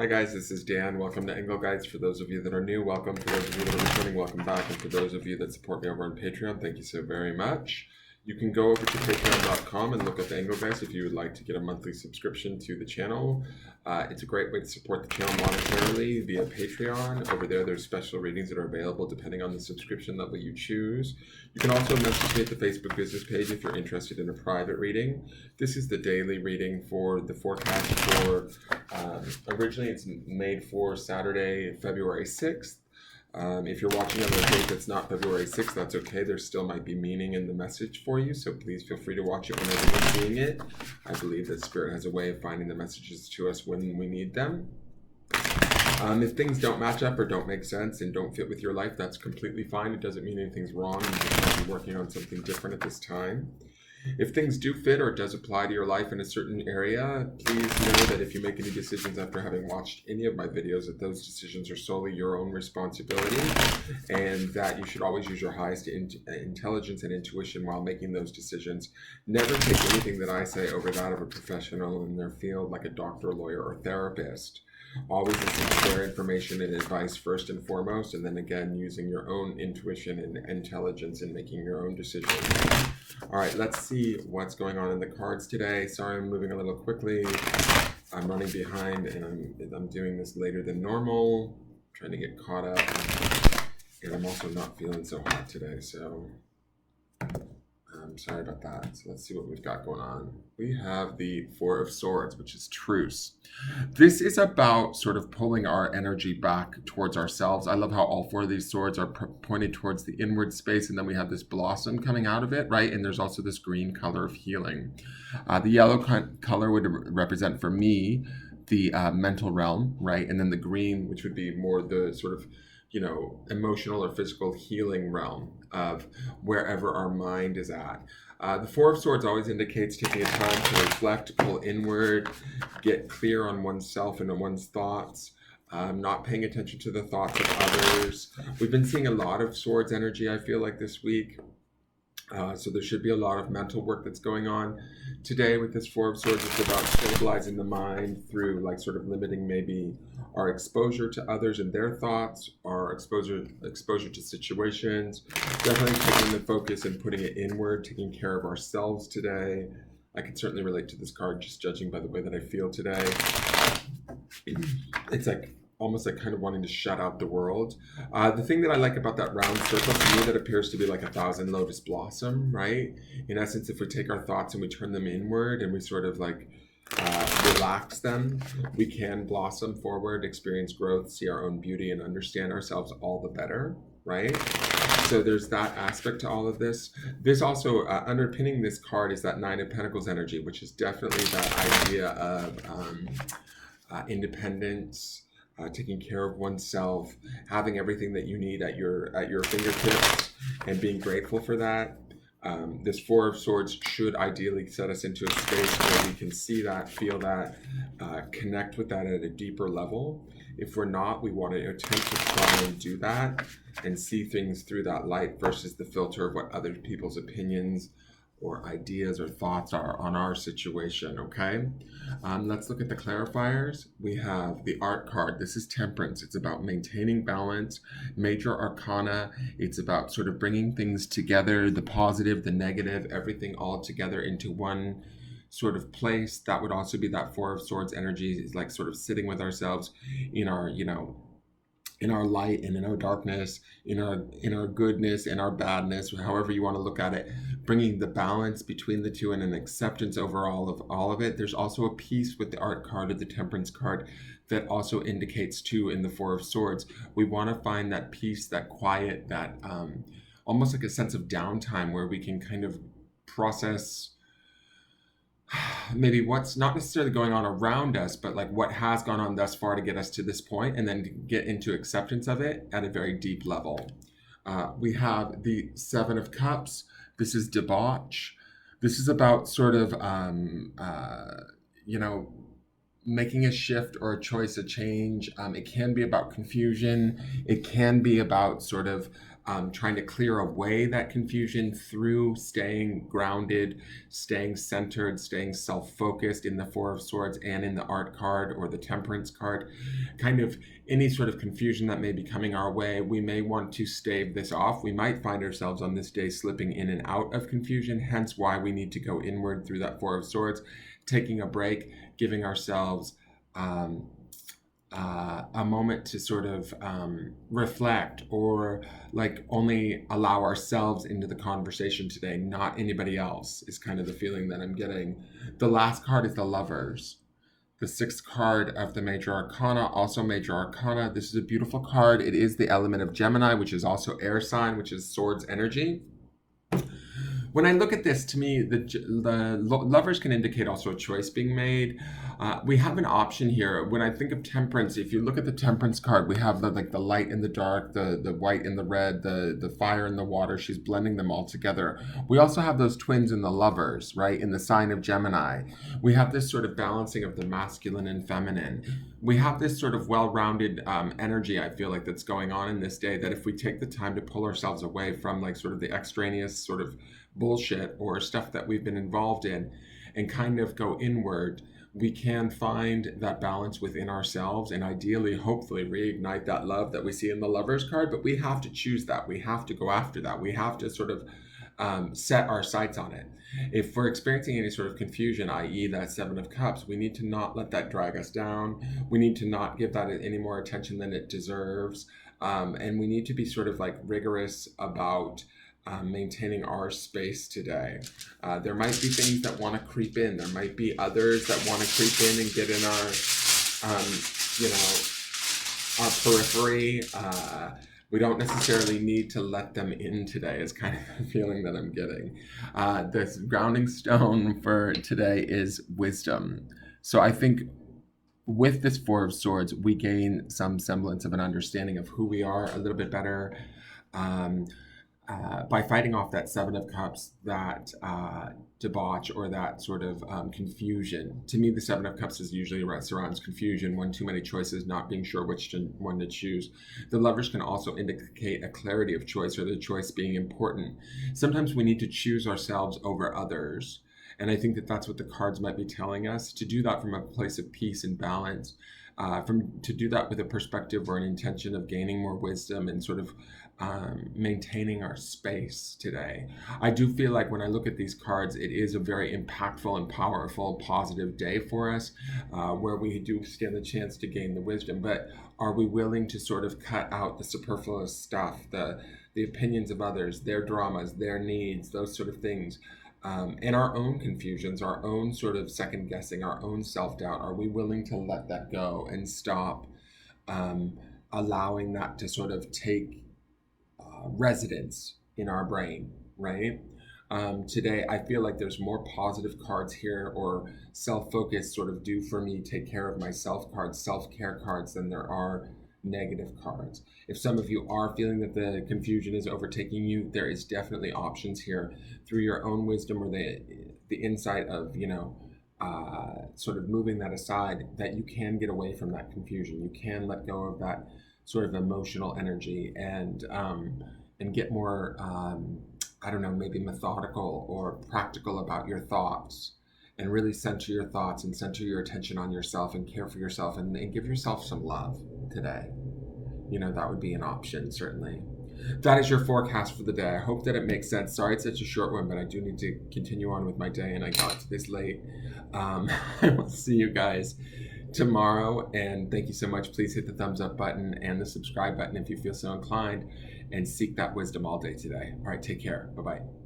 Hi guys, this is Dan. Welcome to Engelgeist. For those of you that are new, welcome. For those of you that are returning, welcome back. And for those of you that support me over on Patreon, thank you so very much. You can go over to patreon.com and look up Engelgeist if you would like to get a monthly subscription to the channel. It's a great way to support the channel monetarily via Patreon. Over there, there's special readings that are available depending on the subscription level you choose. You can also message me at the Facebook business page if you're interested in a private reading. This is the daily reading for the forecast for, originally it's made for Saturday, February 6th. If you're watching on a date that's not February 6th, that's okay. There still might be meaning in the message for you, so please feel free to watch it whenever you're seeing it. I believe that Spirit has a way of finding the messages to us when we need them. If things don't match up or don't make sense and don't fit with your life, that's completely fine. It doesn't mean anything's wrong. You just might be working on something different at this time. If things do fit or it does apply to your life in a certain area, please know that if you make any decisions after having watched any of my videos, that those decisions are solely your own responsibility, and that you should always use your highest intelligence and intuition while making those decisions. Never take anything that I say over that of a professional in their field, like a doctor, lawyer, or therapist. Always listen to their information and advice first and foremost, and then again, using your own intuition and intelligence in making your own decisions. All right, let's see what's going on in the cards today. Sorry, I'm moving a little quickly. I'm running behind, and I'm doing this later than normal. Trying to get caught up, and I'm also not feeling so hot today, so I'm sorry about that. So let's see what we've got going on. We have the Four of Swords, which is truce. This is about sort of pulling our energy back towards ourselves. I love how all four of these swords are pointed towards the inward space, and then we have this blossom coming out of it, right? And there's also this green color of healing. The yellow color would represent, for me, the mental realm, right? And then the green, which would be more the sort of, emotional or physical healing realm of wherever our mind is at. The Four of Swords always indicates taking a time to reflect, pull inward, get clear on oneself and on one's thoughts, not paying attention to the thoughts of others. We've been seeing a lot of Swords energy, I feel like, this week. So there should be a lot of mental work that's going on. Today with this Four of Swords, it's about stabilizing the mind through sort of limiting maybe our exposure to others and their thoughts, our exposure to situations, definitely taking the focus and putting it inward, taking care of ourselves today. I can certainly relate to this card just judging by the way that I feel today. It's almost kind of wanting to shut out the world. The thing that I like about that round circle, to me, that appears to be like 1,000 lotus blossom, right? In essence, if we take our thoughts and we turn them inward and we sort of relax them, we can blossom forward, experience growth, see our own beauty, and understand ourselves all the better, right? So there's that aspect to all of this. This also, underpinning this card is that Nine of Pentacles energy, which is definitely that idea of independence, taking care of oneself, having everything that you need at your fingertips, and being grateful for that. This Four of Swords should ideally set us into a space where we can see that, feel that, connect with that at a deeper level. If we're not, we want to attempt to try and do that and see things through that light versus the filter of what other people's opinions or ideas or thoughts are on our situation, okay? Let's look at the clarifiers. We have the Art card. This is Temperance. It's about maintaining balance. Major Arcana. It's about sort of bringing things together, the positive, the negative, everything all together into one sort of place. That would also be that Four of Swords energy, is like sort of sitting with ourselves in our, in our light and in our darkness, in our goodness and our badness, however you want to look at it, bringing the balance between the two and an acceptance overall of all of it. There's also a piece with the Art card or the Temperance card that also indicates too in the Four of Swords. We want to find that peace, that quiet, that almost like a sense of downtime where we can kind of process maybe what's not necessarily going on around us, but what has gone on thus far to get us to this point, and then to get into acceptance of it at a very deep level. We have the Seven of Cups. This is debauch. This is about sort of, making a shift or a choice, a change. It can be about confusion. It can be about sort of trying to clear away that confusion through staying grounded, staying centered, staying self-focused in the Four of Swords and in the Art card or the Temperance card. Kind of any sort of confusion that may be coming our way, we may want to stave this off. We might find ourselves on this day slipping in and out of confusion, hence why we need to go inward through that Four of Swords, taking a break, giving ourselves a moment to sort of reflect, or like only allow ourselves into the conversation today, not anybody else, is kind of the feeling that I'm getting. The last card is the Lovers, the 6th card of the Major Arcana, also Major Arcana. This is a beautiful card. It is the element of Gemini, which is also air sign, which is Swords energy. When I look at this, to me, the Lovers can indicate also a choice being made. We have an option here. When I think of Temperance, if you look at the Temperance card, we have the light and the dark, the white and the red, the fire and the water. She's blending them all together. We also have those twins in the Lovers, right, in the sign of Gemini. We have this sort of balancing of the masculine and feminine. We have this sort of well-rounded energy, I feel like, that's going on in this day, that if we take the time to pull ourselves away from like sort of the extraneous sort of bullshit or stuff that we've been involved in and kind of go inward, we can find that balance within ourselves and ideally, hopefully, reignite that love that we see in the Lovers card. But we have to choose that. We have to go after that. We have to sort of set our sights on it. If we're experiencing any sort of confusion, i.e. that 7 of Cups, we need to not let that drag us down. We need to not give that any more attention than it deserves. And we need to be sort of like rigorous about maintaining our space today. There might be things that want to creep in. There might be others that want to creep in and get in our, our periphery. We don't necessarily need to let them in today, is kind of the feeling that I'm getting. This grounding stone for today is wisdom. So I think with this Four of Swords, we gain some semblance of an understanding of who we are a little bit better. By fighting off that 7 of Cups, that debauch or that sort of confusion. To me, the 7 of Cups is usually surrounds confusion, one too many choices, not being sure which one to choose. The Lovers can also indicate a clarity of choice, or the choice being important. Sometimes we need to choose ourselves over others. And I think that that's what the cards might be telling us, to do that from a place of peace and balance, to do that with a perspective or an intention of gaining more wisdom and sort of maintaining our space today. I do feel like when I look at these cards, it is a very impactful and powerful, positive day for us, where we do stand the chance to gain the wisdom. But are we willing to sort of cut out the superfluous stuff, the opinions of others, their dramas, their needs, those sort of things? And our own confusions, our own sort of second guessing, our own self-doubt, are we willing to let that go and stop allowing that to sort of take residence in our brain, right? Today, I feel like there's more positive cards here, or self-focus sort of do for me, take care of myself cards, self-care cards, than there are negative cards. If some of you are feeling that the confusion is overtaking you, there is definitely options here through your own wisdom, or the insight of, sort of moving that aside, that you can get away from that confusion. You can let go of that sort of emotional energy and get more, maybe methodical or practical about your thoughts, and really center your thoughts and center your attention on yourself and care for yourself and give yourself some love today. That would be an option, certainly. That is your forecast for the day. I hope that it makes sense. Sorry it's such a short one, but I do need to continue on with my day, and I got to this late. I will see you guys tomorrow, and thank you so much. Please hit the thumbs up button and the subscribe button if you feel so inclined, and seek that wisdom all day today. All right, take care. Bye-bye.